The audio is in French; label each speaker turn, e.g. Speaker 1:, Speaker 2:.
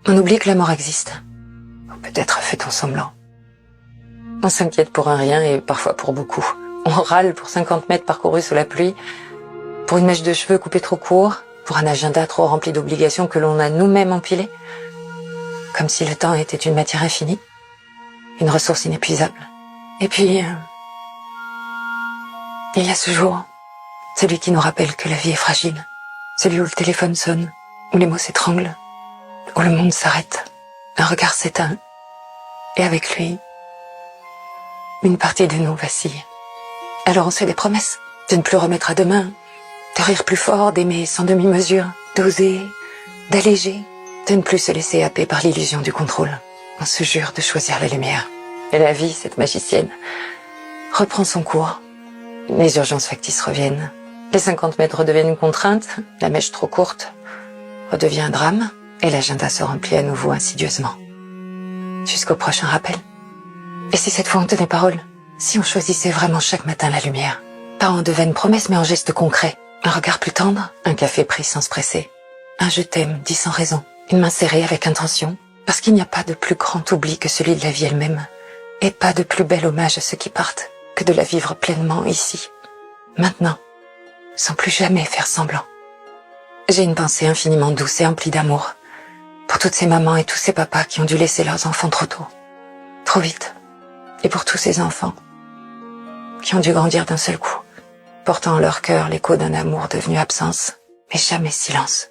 Speaker 1: On oublie que la mort existe. Ou peut-être fait-on semblant. On s'inquiète pour un rien et parfois pour beaucoup. On râle pour 50 mètres parcourus sous la pluie, pour une mèche de cheveux coupée trop court, pour un agenda trop rempli d'obligations que l'on a nous-mêmes empilées. Comme si le temps était une matière infinie, une ressource inépuisable. Et puis, il y a ce jour, celui qui nous rappelle que la vie est fragile, celui où le téléphone sonne, où les mots s'étranglent, où le monde s'arrête, un regard s'éteint, et avec lui, une partie de nous vacille. Alors on se fait des promesses, de ne plus remettre à demain, de rire plus fort, d'aimer sans demi-mesure, d'oser, d'alléger, de ne plus se laisser happer par l'illusion du contrôle. On se jure de choisir la lumière. Et la vie, cette magicienne, reprend son cours. Les urgences factices reviennent. Les 50 mètres redeviennent une contrainte, la mèche trop courte redevient un drame, et l'agenda se remplit à nouveau insidieusement. Jusqu'au prochain rappel. Et si cette fois on tenait parole? Si on choisissait vraiment chaque matin la lumière? Pas en de vaines promesses, mais en gestes concrets. Un regard plus tendre, un café pris sans se presser. Un je t'aime dit sans raison, une main serrée avec intention. Parce qu'il n'y a pas de plus grand oubli que celui de la vie elle-même. Et pas de plus bel hommage à ceux qui partent que de la vivre pleinement ici, maintenant, sans plus jamais faire semblant. J'ai une pensée infiniment douce et emplie d'amour pour toutes ces mamans et tous ces papas qui ont dû laisser leurs enfants trop tôt, trop vite, et pour tous ces enfants qui ont dû grandir d'un seul coup, portant en leur cœur l'écho d'un amour devenu absence, mais jamais silence.